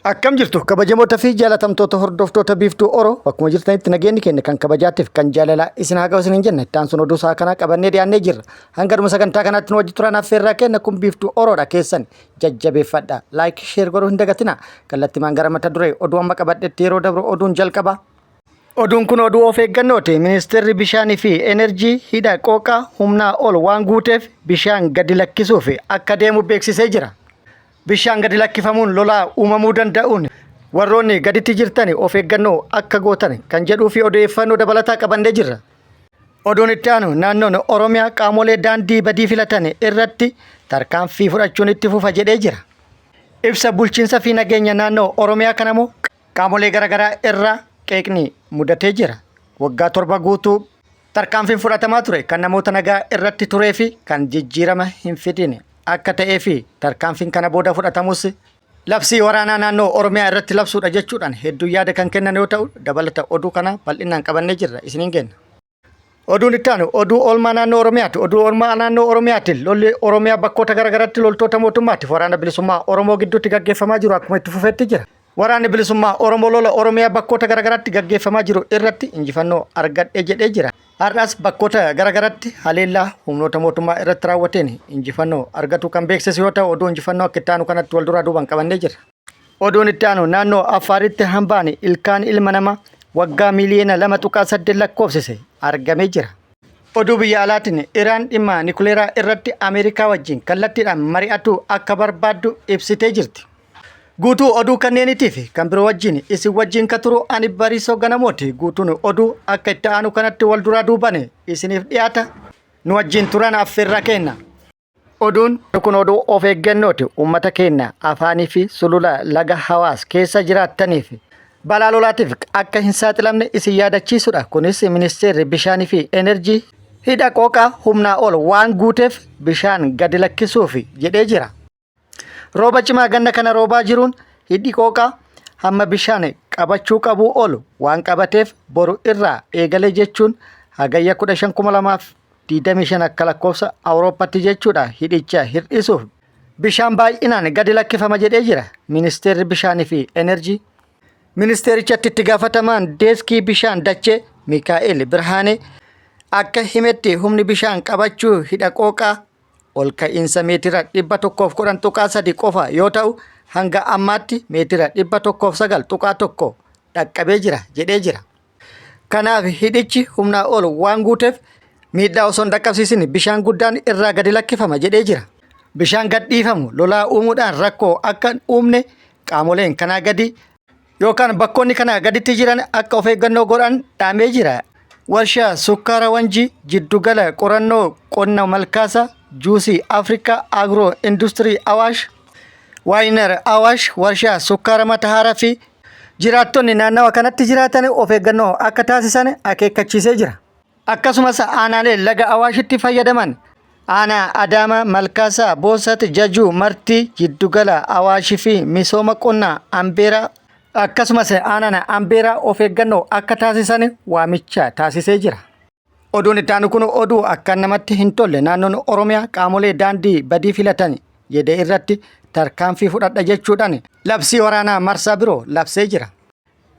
Akkam jirtu kabajamoota fi jaalatamtoota hordoftoota biiftuu Oroo bakkuma jirtanitti nageenyi keenya kan kabajaatiif kan jaalalaa isin haa ga'u jenne ittaan sun oduu isaa kana qabannee dhiyaannee jirra. Hanga dhuma sagantaa kanaatti nu wajji turan affeerraa kenna kun biiftuu Oroodha keessan jajjabeeffadha. Laayik sheer godhuu hin dagatina. Kallattimaan gara mata duree oduu amma qabadhetti yeroo dabru oduun jalqaba. Oduun kun oduu of eeggannooti. Ministeerri bishaanii fi enerjii hidha qooqaa humnaa ol waan guuteef bishaan gadi lakkisuuf akka deemu beeksisee jira. Bishaan gadi lakkifamuun lolaa uumamuu danda'uun warroonni gaditti jirtan of eeggannoo akka gootan kan jedhuu fi odeeffannoo dabalataa qabannee jirra. Oduun itti aanu naannoon Oromiyaa qaamolee daandii badii filatan irratti tarkaanfii fudhachuun itti fufa jedhee jira. Ibsa bulchiinsa fi nageenya naannoo Oromiyaa kanammoo qaamolee garaagaraa irraa qeeqni mudatee jira. Waggaa 7 guutuu tarkaanfiin fudhatamaa ture kan namoota nagaa irratti turee fi kan jijjiirama hin fidine akka ta'ee fi tarkaanfiin kana booda fudhatamus labsii waraanaa naannoo Oromiyaa irratti labsuudha jechuudhaan hedduu yaada kan kennan yoo ta'u dabalata oduu kana bal'inaan qabannee jirra isiniin kenna. Oduun itti aanu oduu oolmaa naannoo Oromiyaati. Oduu oolmaa naannoo Oromiyaati lolli Oromiyaa bakkoota garaagaraatti loltoota mootummaatiif waraana bilisummaa Oromoo gidduutti gaggeeffamaa jiru akkuma itti fufeetti jira. Waraanni bilisummaa Oromoo lola Oromiyaa bakkoota garaagaraatti gaggeeffamaa jiru irratti injifannoo argadhee jedhee jira. Har'as bakkoota garaagaraatti haleellaa humnoota mootummaa irratti raawwateen injifannoo argatu kan beeksisu yoo ta'u oduu injifannoo akka itti aanu kanatti wal duraa duubaan qabannee jira. Oduun itti aanu naannoo Affaaritti hambaan ilkaan ilma namaa waggaa miiliyoona 2.8 lakkoofsise argamee jira. Oduu biyya alaatiin Iraan dhimma nikuleeraa irratti Ameerikaa wajjin kallattiidhaan mari'atu akka barbaaddu ibsitee jirti. Guutuu oduu kanneeniitiif kan biroo wajjin isin wajjin ka turu ani Bariisoo Ganamooti. Guutuun oduu akka itti aanu kanatti wal duraa duubaan isiniif dhiyaata. Nu wajjin turan affeerraa kenna. Oduun kun oduu of eeggannooti. Uummata keenya afaanii fi sulula laga Hawaas keessa jiraattaniif balaa lolaatiif akka hin saaxilamne isin yaadachiisudha. Kunis ministeerri bishaanii fi enerjii hidha qooqaa humnaa ol waan guuteef bishaan gadi lakkisuuf jedhee jira. Rooba cimaa ganna kana roobaa jiruun hidhi qooqaa hamma bishaan qabachuu qabu olu waan qabateef boru irraa eegalee jechuun hagayya 15,2025 akka lakkoofsa Awurooppaatti jechuudha hidhicha hir'isuuf bishaan baay'inaan gadi lakkifama jedhee jira ministeerri bishaanii fi enerjii. Ministeerichatti itti gaafatamaan deeskii bishaan dachee Mikaa'el Birhaanee akka himetti humni bishaan qabachuu hidha qooqaa ol ka'iinsa meetira 110.3 qofa yoo ta'u hanga ammaatti meetira 109.1 dhaqqabee jira jedhee jira. Kanaaf hidhichi humnaa ol waan guuteef miidhaa osoo hin dhaqqabsiisin bishaan guddaan irraa gadi lakkifama jedhee jira. Bishaan gad dhiifamu lolaa uumuudhaan rakkoo akka uumne qaamoleen kanaa gadi yookaan bakkoonni kanaa gaditti jiran akka of eeggannoo godhan dhaamee jira. Warshaa sukkaara Wanjii jiddugala qorannoo qonna malkaasaa Juusii Afrikaa Agro Industirii Awaash Waayinar Awaash warshaa sukkaara Matahaaraa fi jiraattonni naannawa kanatti jiraatan of eeggannoo akka taasisan akeekkachiisee jira. Akkasumas aanaalee laga Awaashitti fayyadaman aanaa Adaamaa Malkaasaa Boosat Jajuu Martii jiddugala Awaashii fi misooma qonnaa Ambeeraa akkasumas aanaan Ambeeraa of eeggannoo akka taasisan waamicha taasisee jira. Oduun itti aanu kun oduu akka namatti hin tolle naannoon Oromiyaa qaamolee daandii badii filatan jedhee irratti tarkaanfii fudhadha jechuudhaan labsii waraanaa marsaa biroo labsee jira.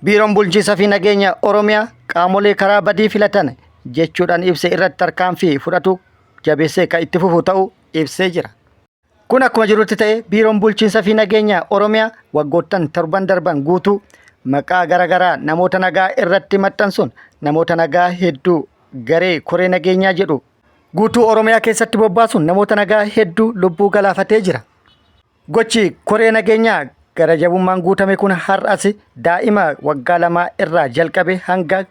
Biiroon bulchiinsa fi nageenya Oromiyaa qaamolee karaa badii filatan jechuudhaan ibsee irratti tarkaanfii fudhatu jabeessee kan itti fufu ta'uu ibsee jira. Kun akkuma jirutti ta'e biiroon bulchiinsa fi nageenya Oromiyaa waggoottan torban darban guutuu maqaa garaagaraa namoota nagaa irratti maxxansuun namoota nagaa hedduu garee koree nageenyaa jedhu guutuu Oromiyaa keessatti bobbaasuun namoota nagaa hedduu lubbuu galaafatee jira. Gochi koree nageenyaa gara jabummaan guutame kun har'as daa'ima waggaa 2 irraa jalqabe hanga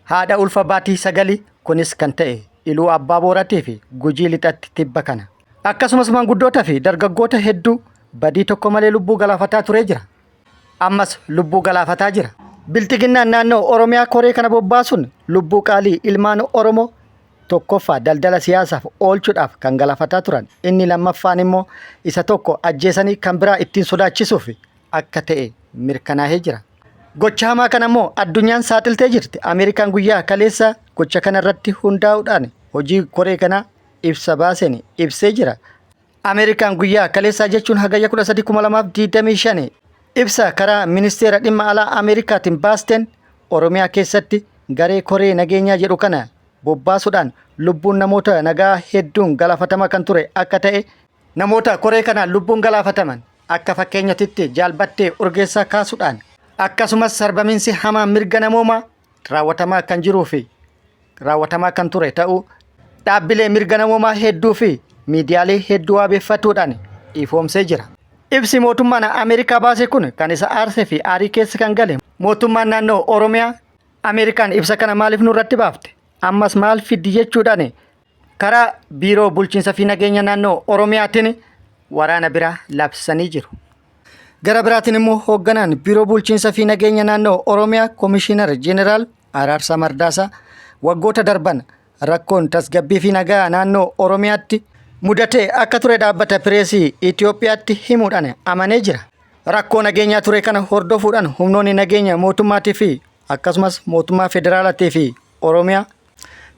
haadha ulfa baatii 9 kunis kan ta'e Iluu Abbaa Booratii fi Gujii Lixatti tibba kana. Akkasumas maanguddoota fi dargaggoota hedduu badii tokko malee lubbuu galaafataa turee jira. Ammas lubbuu galaafataa jira. Biltiginnaan naannoo Oromiyaa koree kana bobbaasuun lubbuu qaalii ilmaan Oromoo tokkoffaa daldala siyaasaaf oolchuudhaaf kan galaafataa turan inni lammaffaan immoo isa tokko ajjeesanii kan biraa ittiin sodaachisuuf akka ta'e mirkanaa'ee jira. Gocha hamaa kana immoo addunyaan saaxiltee jirti. Ameerikaan guyyaa kaleessa gocha kana irratti hundaa'uudhaan hojii koree kanaa ibsa baaseen ibsee jira. Ameerikaan guyyaa kaleessaa jechuun hagayya 13,2025 Ibsa karaa ministeera dhimma alaa Ameerikaatiin baasteen Oromiyaa keessatti garee koree nageenyaa jedhu kana bobbaasuudhaan lubbuun namoota nagaa hedduun galaafatamaa kan ture akka ta'e, namoota koree kana lubbuun galaafataman akka fakkeenyatti Jaalbattee Urgeessaa kaasuudhaan akkasumas sarbamiinsi hamaa mirga namoomaa raawwatamaa kan jiruu fi raawwatamaa kan ture ta'uu dhaabbilee mirga namoomaa hedduu fi miidiyaalee hedduu wabeeffatuudhaan ifoomsee jira. Ibsi mootummaan Ameerikaa baase kun kan isa aarsee fi aarii keessa kan gale mootummaan naannoo Oromiyaa Ameerikaan ibsa kana maaliif nurratti baafte? Ammas maal fiddi jechuudhaan karaa biiroo bulchiinsa fi nageenya naannoo Oromiyaatiin waraana biraa labsanii jiru. Gara biraatiin immoo hoogganaan biiroo bulchiinsa fi nageenya naannoo Oromiyaa Komishinar Jeneraal Araarsaa Mardaasaa waggoota darban rakkoon tasgabbii fi nagaa naannoo Oromiyaatti mudatee akka ture dhaabbata pireesii Itoophiyaatti himuudhaan amanee jira. Rakkoo nageenyaa ture kana hordofuudhaan humnoonni nageenya mootummaatii fi akkasumas mootummaa federaalaatii fi Oromiyaa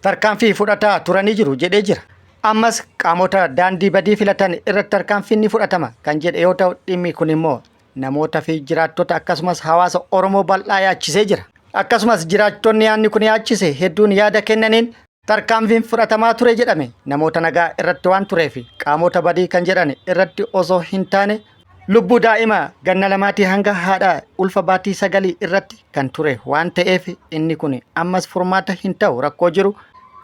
tarkaanfii fudhataa turanii jiru jedhee jira. Ammas qaamota daandii badii filatan irratti tarkaanfiin ni fudhatama kan jedhe yoo ta'u, dhimmi kun immoo namoota fi jiraattota akkasumas hawaasa Oromoo bal'aa yaachisee jira. Akkasumas jiraattonni yaadni kun yaachise hedduun yaada kennaniin tarkaanfiin fudhatamaa ture jedhame namoota nagaa irratti waan tureef qaamota badii kan jedhan irratti osoo hin taane lubbuu daa'imaa ganna lamaatii hanga haadha ulfa baatii 9 irratti kan ture waan ta'eef inni kun ammas furmaata hin ta'u rakkoo jiru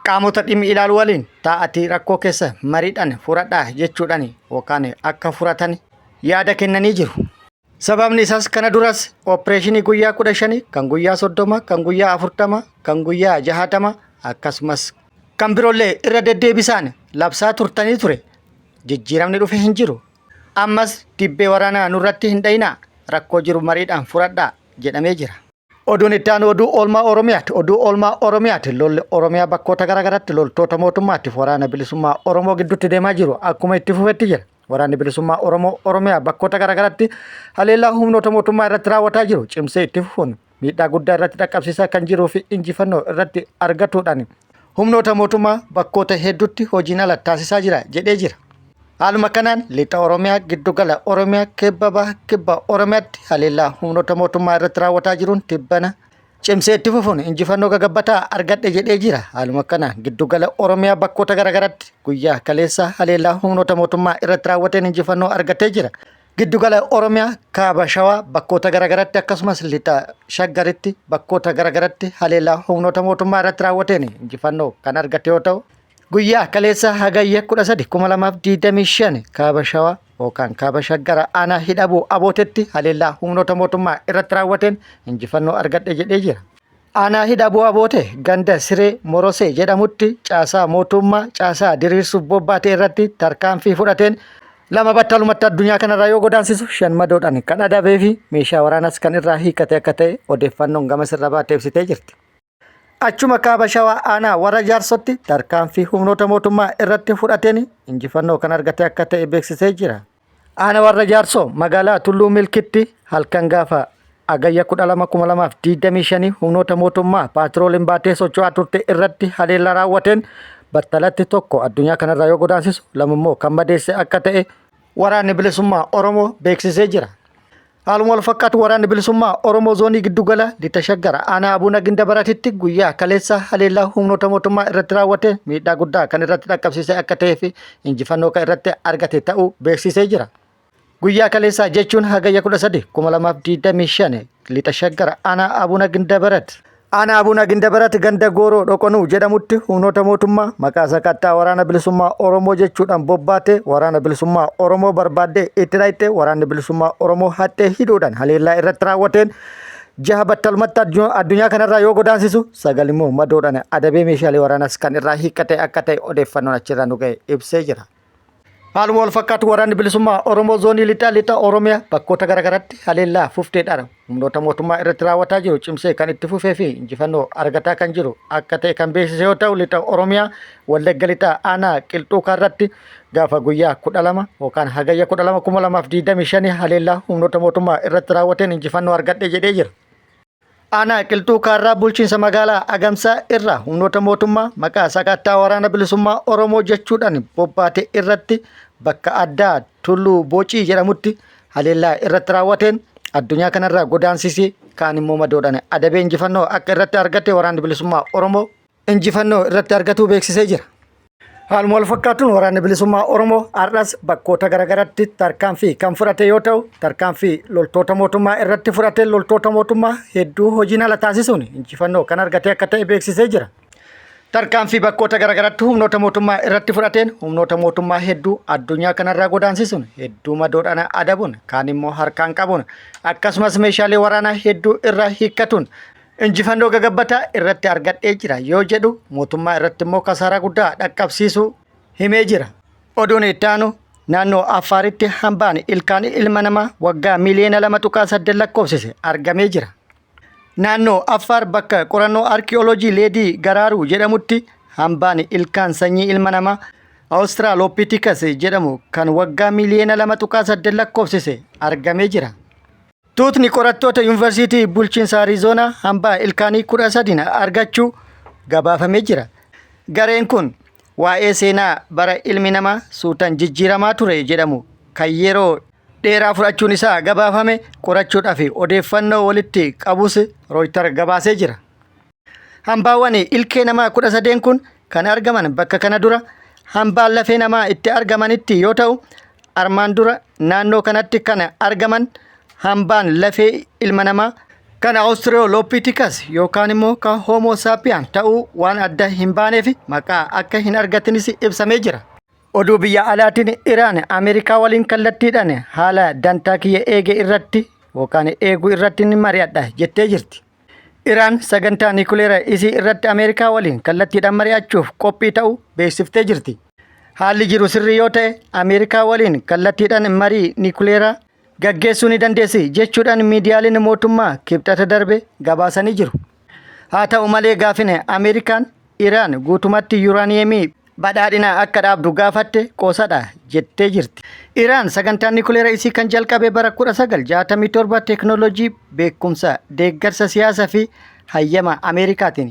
qaamota dhimmi ilaalu waliin taa'atii rakkoo keessa mariidhaan furadhaa jechuudhaan yookaan akka furatan yaada kennanii jiru. Sababni isaas kana duras opereeshinii guyyaa 15 kan guyyaa 30 kan guyyaa 40 kan guyyaa 60 akkasumas kan biroollee irra deddeebisaan labsaa turtanii ture. Jijjiiramni dhufe hin jiru. Ammas dibbee waraanaa nurratti hin dhayinaa rakkoo jiru mariidhaan furadhaa jedhamee jira. Oduun itti aanu oduu oolmaa Oromiyaati. Oduu oolmaa Oromiyaati. Lolli Oromiyaa bakkoota garaagaraatti loltoota mootummaatiif waraana bilisummaa Oromoo gidduutti deemaa jiru akkuma itti fufetti jira. Waraanni bilisummaa Oromiyaa bakkoota garaagaraatti haleellaa humnoota mootummaa irratti raawwataa jiru cimsee itti fufuun miidhaa guddaa irratti dhaqqabsiisaa kan jiruu fi injifannoo irratti argatuudhaan humnoota mootummaa bakkoota hedduutti hojiin ala taasisaa jira jedhee jira. Haaluma kanaan lixa Oromiyaa giddugala Oromiyaa kibba Oromiyaatti haleellaa humnoota mootummaa irratti raawwataa jiruun tibbana cimsee itti fufuun injifannoo gagabbataa argadhe jedhee jira. Haaluma kanaan giddugala Oromiyaa bakkoota garaagaraatti guyyaa kaleessa haleellaa humnoota mootummaa irratti raawwateen injifannoo argatee jira. Giddugala Oromiyaa kaaba Shawaa bakkoota garaagaraatti akkasumas lixa Shaggaritti bakkoota garaagaraatti haleellaa humnoota mootummaa irratti raawwateen injifannoo kan argate yoo ta'u, guyyaa kaleessa hagayya 13 2025 kaaba Shawaa yookaan kaaba Shaggara aanaa hidhabuu abootetti haleellaa humnoota mootummaa irratti raawwateen injifannoo argadhe jedhee jira. Aanaa hidhabuu aboote ganda Siree Morosee jedhamutti caasaa mootummaa caasaa diriirsuuf bobbaate irratti tarkaanfii fudhateen lama battalumatti addunyaa kanarraa yoo godaansisu 5 madoodhaan kan adabee fi meeshaa waraanas kan irraa hiikate akka ta'e odeeffannoon gama sirra baatee ibsitee jirti. Achuma kaaba Shawaa aanaa warra Jaarsotti tarkaanfii humnoota mootummaa irratti fudhateen injifannoo kan argate akka ta'e beeksisee jira. Aanaa warra Jaarsoo magaalaa Tulluu Milkitti halkan gaafa hagayya 12 2025 humnoota mootummaa paatrooliin baatee socho'aa turte irratti haleellaa raawwateen battalatti tokko addunyaa kanarraa yoo godaansisu lamammoo kan madeesse akka ta'e waraanni bilisummaa Oromoo beeksisee jira. Haaluma wal fakkaatu waraanni bilisummaa Oromoo zoonii giddugala lixa Shaggara aanaa Abuuna Gindabaratitti guyyaa kaleessa haleellaa humnoota mootummaa irratti raawwate miidhaa guddaa kan irratti dhaqqabsiise akka ta'ee fi injifannoo kan irratti argate ta'uu beeksisee jira. Guyyaa kaleessaa jechuun hagayya 13 2025 lixa Shaggara aanaa Abuuna Gindabarat Aanaa Abuuna Gindabarat ganda Gooroo Dhoqonuu jedhamutti humnoota mootummaa maqaa sakattaa waraana bilisummaa Oromoo jechuudhaan bobbaate waraana bilisummaa Oromoo barbaaddee itti dhayxe waraanni bilisummaa Oromoo haxxee hidhuudhaan haleellaa irratti raawwateen 6 battalumatti addunyaa kanarraa yoo godaansisu 9 immoo madoodhaan adabee meeshaalee waraanas kan irraa hiikkate akka ta'e odeeffannoon achirraa nu ga'e ibsee jira. Haaluma wal fakkaatu waraanni bilisummaa Oromoo zoonii lixa Oromiyaa bakkoota garaagaraatti haleellaa fufteedhaan humnoota mootummaa irratti raawwataa jiru cimsee kan itti fufee fi injifannoo argataa kan jiru akka ta'e kan beeksise yoo ta'u, lixa Oromiyaa Wallagga lixaa aanaa Qilxuu Kaarratti gaafa guyyaa 12 yookaan hagayya 12 2025 haleellaa humnoota mootummaa irratti raawwateen injifannoo argadhe jedhee jira. Aanaa Qilxuu Kaarraa bulchiinsa magaalaa Agamsaa irraa humnoota mootummaa maqaa sakattaa waraana bilisummaa Oromoo jechuudhaan bobbaate irratti bakka addaa Tulluu Boocii jedhamutti haleellaa irratti raawwateen addunyaa kanarraa godaansisee kaan immoo madoodhaan adabee injifannoo akka irratti argate waraanni bilisummaa Oromoo injifannoo irratti argatuu beeksisee jira. Haaluma wal fakkaatuun waraanni bilisummaa Oromoo har'as bakkoota garaagaraatti tarkaanfii kan fudhate yoo ta'u, tarkaanfii loltoota mootummaa irratti fudhate loltoota mootummaa hedduu hojiin ala taasisuun injifannoo kan argate akka ta'e beeksisee jira. Tarkaanfii bakkoota garaagaraatti humnoota mootummaa irratti fudhateen humnoota mootummaa hedduu addunyaa kanarraa godaansisuun hedduu madoodhaan adabuun kaan immoo harkaan qabuun akkasumas meeshaalee waraanaa hedduu irraa hiikkatuun injifannoo gagabbataa irratti argadhee jira yoo jedhu mootummaa irratti immoo kasaaraa guddaa dhaqqabsiisuu himee jira. Oduun itti aanu naannoo Affaaritti hambaan ilkaan ilma namaa waggaa miliyoona 2.8 lakkoofsise argamee jira. Naannoo Affaar bakka qorannoo arkiyooloojii Leedii Garaaruu jedhamutti hambaan ilkaan sanyii ilma namaa Australopithecus jedhamu kan waggaa miliyoona 2.8 lakkoofsise argamee jira. Tuutni qorattoota yuunivarsiitii bulchiinsa Arizoonaa hambaa ilkaanii 13 argachuu gabaafamee jira. Gareen kun waa'ee seenaa bara ilmi namaa suutaan jijjiiramaa ture jedhamu kan yeroo dheeraa fudhachuun isaa gabaafame qorachuudhaaf odeeffannoo walitti qabus Reuters gabaasee jira. Hambaawwan ilkee namaa 13 kun kan argaman bakka kana dura hambaan lafee namaa itti argamanitti yoo ta'u, armaan dura naannoo kanatti kan argaman hambaan lafee ilma namaa kan Australopithecus yookaan immoo kan Homo sapiens ta'uu waan adda hin baaneef maqaa akka hin argatinis ibsamee jira. Oduu biyya alaatiin Iraan Ameerikaa waliin kallattiidhaan haala dantaa kiyya eege irratti yookaan eeguu irratti ni mari'adha jettee jirti. Iraan sagantaa niikuleeraa isii irratti Ameerikaa waliin kallattiidhaan mari'achuuf qophii ta'uu beeksiftee jirti. Haalli jiru sirrii yoo ta'e Ameerikaa waliin kallattiidhaan marii niikuleeraa gaggeessuu ni dandeessi jechuudhaan miidiyaaleen mootummaa kibxata darbe gabaasanii jiru. Haa ta'u malee gaafine Ameerikaan Iraan guutumatti yuuraaniyeemii badhaadhina akka dhaabdu gaafatte qoosadha jettee jirti. Iraan sagantaan niikuleeraa isii kan jalqabe bara 1967 teeknooloojii beekumsa deeggarsa siyaasaa fi hayyama Ameerikaatiin.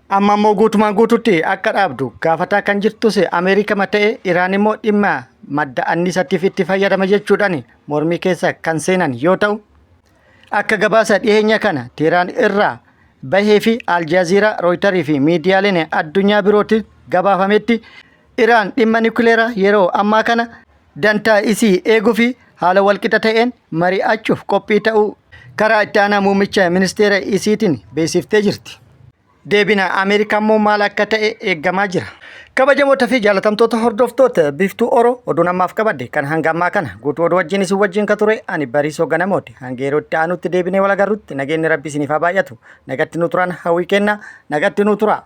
Amma immoo guutumaan guututti akka dhaabdu gaafataa kan jirtus Ameerikaa ta'ee Iraan immoo dhimma madda annisaatiif itti fayyadama jechuudhaan mormii keessa kan seenan yoo ta'u, akka gabaasa dhiyeenya kana Teheraan irraa bahee fi Aljazeeraa, Reuters fi miidiyaaleen addunyaa birootiin gabaafametti Iraan dhimma niikuleeraa yeroo ammaa kana dantaa isii eeguu fi haala walqixa ta'een mari'achuuf qophii ta'uu karaa itti aanaa muummicha ministeera isiitiin beeksiftee jirti. Deebina Ameerikaa immoo maal akka ta'e eeggamaa jira. Kabajamoota fi jaalatamtoota hordoftoota Biiftuu Oroo oduun ammaaf qabadde kan hanga ammaa kana guutuu oduu wajjin isin wajjin ka ture ani Bariisoo Ganamooti. Hanga yeroo itti aanutti deebinee wal agarrutti nageenyi Rabbii isiniif haa baay'atu. Nagatti nu turan hawwii kenna nagatti nu tura.